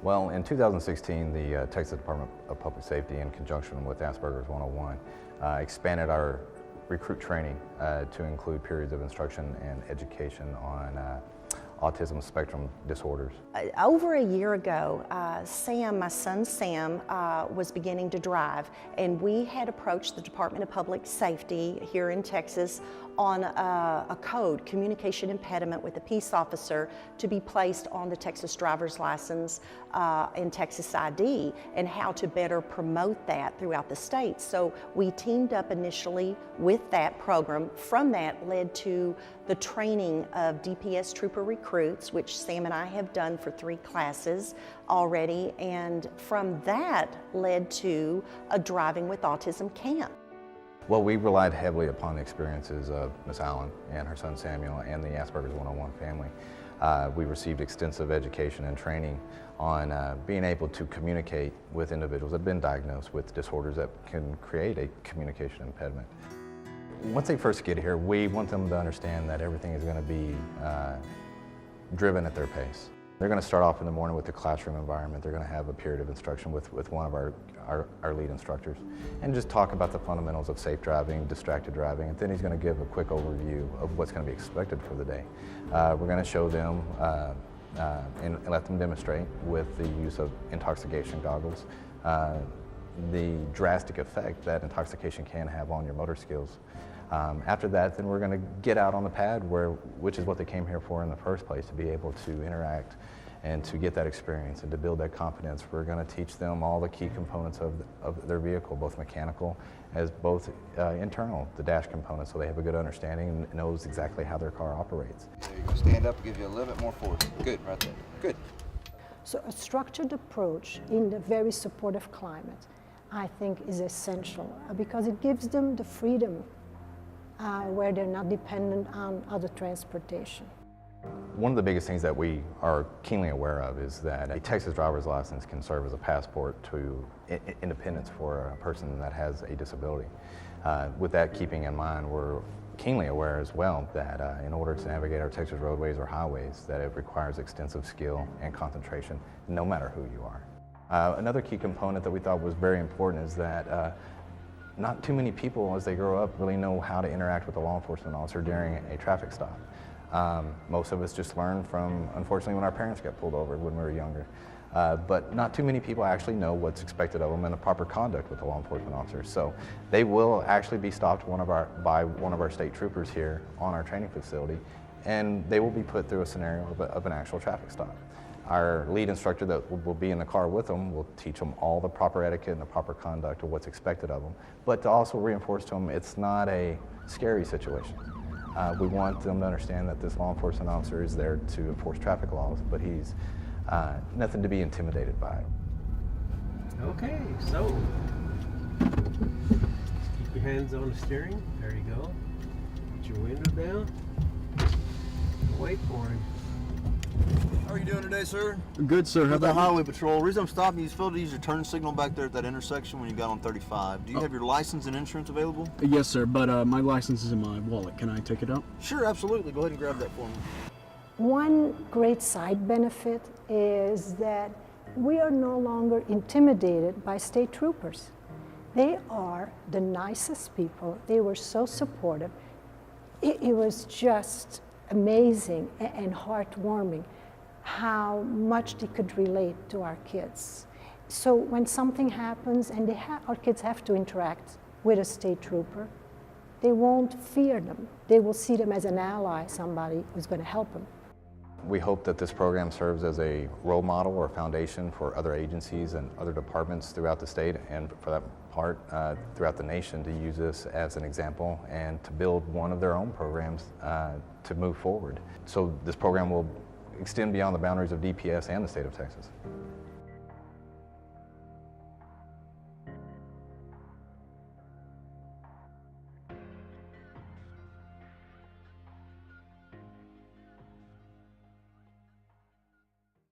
Well, in 2016, the Texas Department of Public Safety, in conjunction with Aspergers101, expanded our recruit training to include periods of instruction and education on autism spectrum disorders. Over a year ago, Sam, my son Sam, was beginning to drive, and we had approached the Department of Public Safety here in Texas on a code, communication impediment with a peace officer, to be placed on the Texas driver's license and Texas ID, and how to better promote that throughout the state. So we teamed up initially with that program. From that led to the training of DPS trooper recruits, which Sam and I have done for 3 classes already, and from that led to a Driving with Autism camp. Well, we relied heavily upon the experiences of Miss Allen and her son Samuel and the Aspergers101 family. We received extensive education and training on being able to communicate with individuals that have been diagnosed with disorders that can create a communication impediment. Once they first get here, we want them to understand that everything is going to be driven at their pace. They're going to start off in the morning with the classroom environment. They're going to have a period of instruction with one of our lead instructors and just talk about the fundamentals of safe driving, distracted driving, and then he's going to give a quick overview of what's going to be expected for the day. We're going to show them and let them demonstrate with the use of intoxication goggles the drastic effect that intoxication can have on your motor skills. After that, then we're going to get out on the pad, which is what they came here for in the first place, to be able to interact and to get that experience and to build that confidence. We're going to teach them all the key components of their vehicle, both mechanical as both internal, the dash components, so they have a good understanding and knows exactly how their car operates. There you go. Stand up, give you a little bit more force. Good, right there. Good. So a structured approach in a very supportive climate, I think, is essential because it gives them the freedom where they're not dependent on other transportation. One of the biggest things that we are keenly aware of is that a Texas driver's license can serve as a passport to independence for a person that has a disability. With that keeping in mind, we're keenly aware as well that in order to navigate our Texas roadways or highways, that it requires extensive skill and concentration, no matter who you are. Another key component that we thought was very important is that not too many people, as they grow up, really know how to interact with a law enforcement officer during a traffic stop. Most of us just learned from, unfortunately, when our parents got pulled over when we were younger. But not too many people actually know what's expected of them and the proper conduct with the law enforcement officers. So they will actually be stopped by one of our state troopers here on our training facility, and they will be put through a scenario of an actual traffic stop. Our lead instructor that will be in the car with them will teach them all the proper etiquette and the proper conduct of what's expected of them, but to also reinforce to them it's not a scary situation. We want them to understand that this law enforcement officer is there to enforce traffic laws, but he's nothing to be intimidated by. Okay, so keep your hands on the steering. There you go. Put your window down. Wait for him. How are you doing today, sir? Good, sir. How With the about you? highway patrol. The reason I'm stopping you is failed to use your turn signal back there at that intersection when you got on 35. Do you have your license and insurance available? Yes, sir, but my license is in my wallet. Can I take it out? Sure, absolutely. Go ahead and grab that for me. One great side benefit is that we are no longer intimidated by state troopers. They are the nicest people. They were so supportive. It was just amazing and heartwarming how much they could relate to our kids. So when something happens and our kids have to interact with a state trooper, they won't fear them. They will see them as an ally, somebody who's going to help them. We hope that this program serves as a role model or foundation for other agencies and other departments throughout the state, and for that part throughout the nation, to use this as an example and to build one of their own programs to move forward. So this program will extend beyond the boundaries of DPS and the state of Texas.